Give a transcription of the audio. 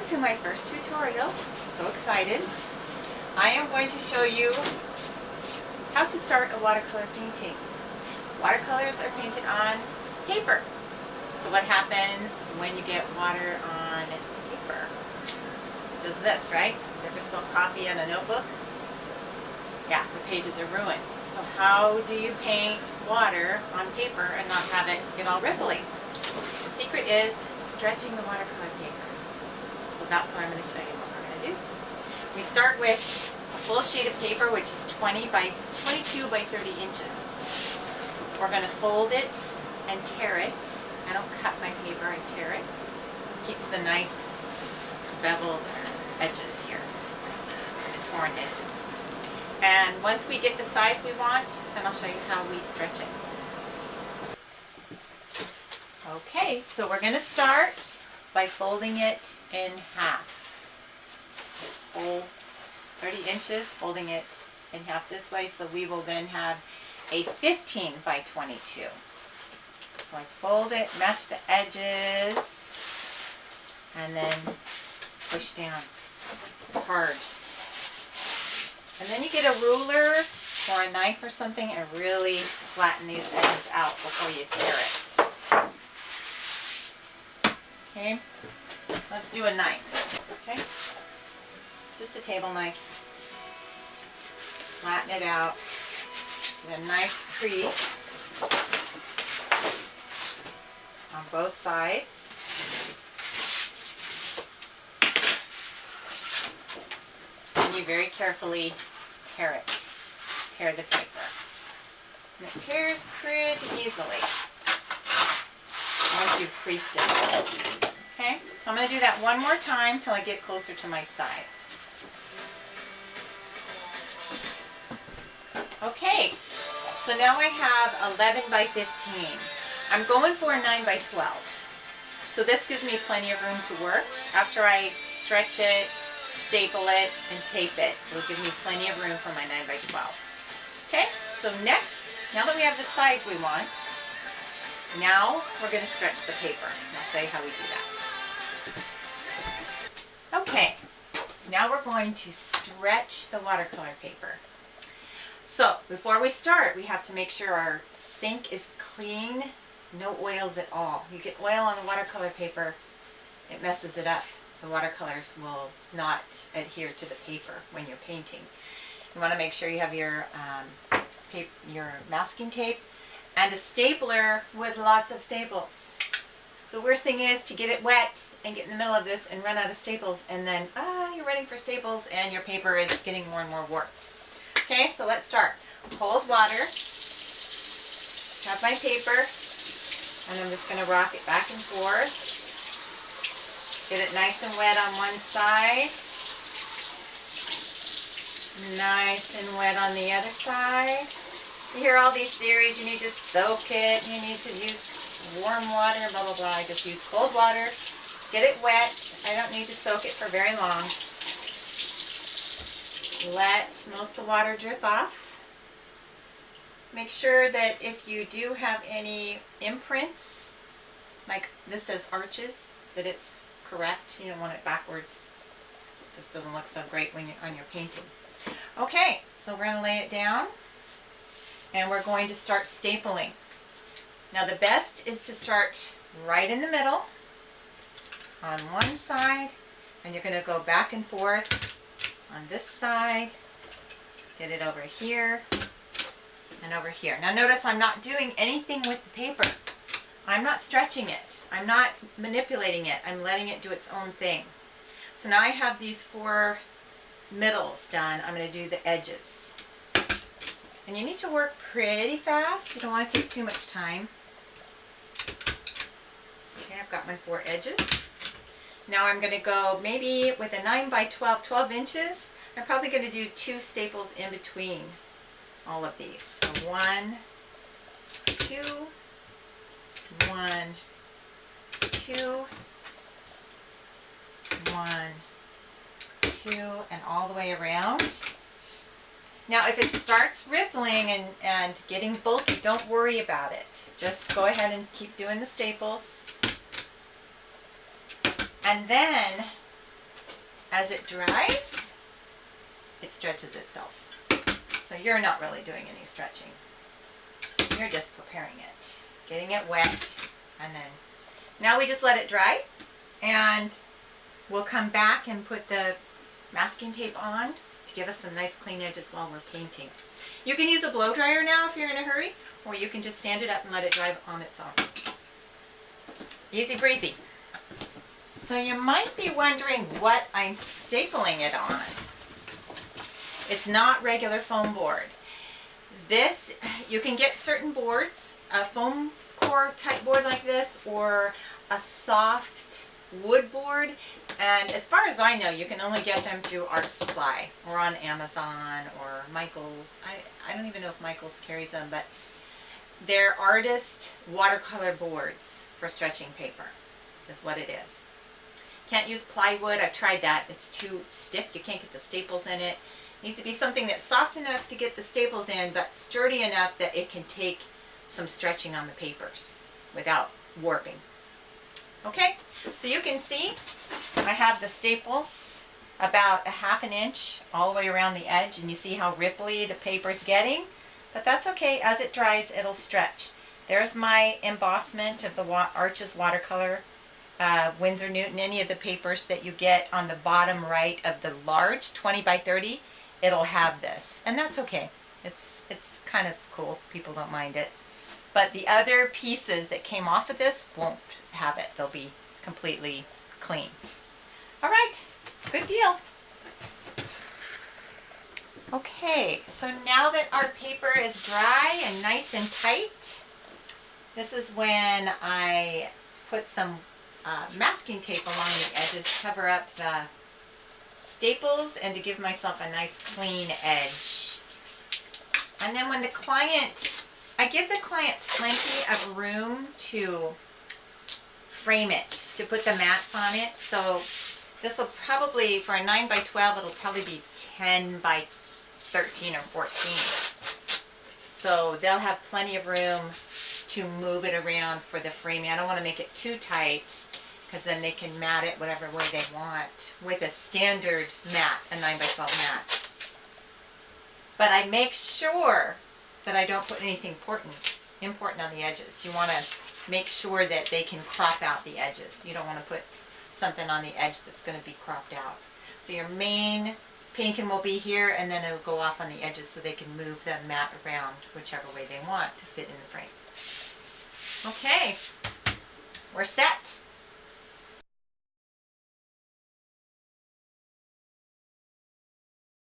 Welcome to my first tutorial. So excited. I am going to show you how to start a watercolor painting. Watercolors are painted on paper. So what happens when you get water on paper? It does this, right? You ever spill coffee on a notebook? Yeah, the pages are ruined. So how do you paint water on paper and not have it get all ripply? The secret is stretching the watercolor paper. So that's what I'm going to show you what we're going to do. We start with a full sheet of paper, which is 22 by 30 inches. So we're going to fold it and tear it. I don't cut my paper, I tear it. Keeps the nice beveled edges here, nice torn edges. And once we get the size we want, then I'll show you how we stretch it. Okay, so we're going to start by folding it in half. Fold 30 inches, folding it in half this way, so we will then have a 15 by 22. So I fold it, match the edges, and then push down hard. And then you get a ruler or a knife or something and really flatten these edges out before you tear it. Okay, let's do a knife. Okay, just a table knife. Flatten it out. Get a nice crease on both sides. And you very carefully tear it. Tear the paper. And it tears pretty easily once you've creased it. Okay, so I'm going to do that one more time till I get closer to my size. Okay, so now I have 11 by 15. I'm going for a 9 by 12. So this gives me plenty of room to work. After I stretch it, staple it, and tape it, it'll give me plenty of room for my 9 by 12. Okay, so next, now that we have the size we want, now we're going to stretch the paper. And I'll show you how we do that. Okay, now we're going to stretch the watercolor paper. So before we start, we have to make sure our sink is clean, no oils at all. You get oil on the watercolor paper, it messes it up. The watercolors will not adhere to the paper when you're painting. You want to make sure you have your masking tape and a stapler with lots of staples. The worst thing is to get it wet and get in the middle of this and run out of staples, and then you're running for staples and your paper is getting more and more warped. Okay, so let's start. Cold water. Have my paper, and I'm just going to rock it back and forth. Get it nice and wet on one side. Nice and wet on the other side. You hear all these theories, you need to soak it, you need to use warm water, blah, blah, blah. I just use cold water, get it wet. I don't need to soak it for very long. Let most of the water drip off. Make sure that if you do have any imprints, like this says arches, that it's correct. You don't want it backwards. It just doesn't look so great when you're on your painting. Okay, so we're going to lay it down and we're going to start stapling. Now the best is to start right in the middle on one side, and you're going to go back and forth on this side, get it over here and over here. Now notice I'm not doing anything with the paper. I'm not stretching it. I'm not manipulating it. I'm letting it do its own thing. So now I have these 4 middles done. I'm going to do the edges. And you need to work pretty fast. You don't want to take too much time. Okay, I've got my 4 edges. Now I'm going to go maybe with a 9 by 12 inches. I'm probably going to do 2 staples in between all of these. So 1, 2, 1, 2, 1, 2, and all the way around. Now if it starts rippling and getting bulky, don't worry about it. Just go ahead and keep doing the staples. And then as it dries, it stretches itself. So you're not really doing any stretching. You're just preparing it, getting it wet, and then now we just let it dry, and we'll come back and put the masking tape on to give us some nice clean edges while we're painting. You can use a blow dryer now if you're in a hurry, or you can just stand it up and let it dry on its own. Easy breezy. So you might be wondering what I'm stapling it on. It's not regular foam board. This, you can get certain boards, a foam core type board like this, or a soft wood board, and as far as I know, you can only get them through Art Supply or on Amazon or Michaels. I don't even know if Michaels carries them, but they're artist watercolor boards for stretching paper is what it is. Can't use plywood. I've tried that. It's too stiff. You can't get the staples in it. It needs to be something that's soft enough to get the staples in, but sturdy enough that it can take some stretching on the papers without warping. Okay, so you can see I have the staples about 1/2 inch all the way around the edge, and you see how ripply the paper's getting, but that's okay. As it dries, it'll stretch. There's my embossment of the Arches watercolor, Winsor Newton, any of the papers that you get on the bottom right of the large 20 by 30, it'll have this, and that's okay. It's kind of cool. People don't mind it. But the other pieces that came off of this won't have it. They'll be completely clean. All right, good deal. Okay, so now that our paper is dry and nice and tight, this is when I put some masking tape along the edges to cover up the staples and to give myself a nice clean edge. And then when the client, I give the client plenty of room to frame it, to put the mats on it. So this will probably, for a 9 by 12, it'll probably be 10 by 13 or 14. So they'll have plenty of room to move it around for the framing. I don't want to make it too tight, because then they can mat it whatever way they want with a standard mat, a 9 by 12 mat. But I make sure that I don't put anything important on the edges. You want to make sure that they can crop out the edges. You don't want to put something on the edge that's going to be cropped out. So your main painting will be here, and then it'll go off on the edges so they can move the mat around whichever way they want to fit in the frame. Okay, we're set.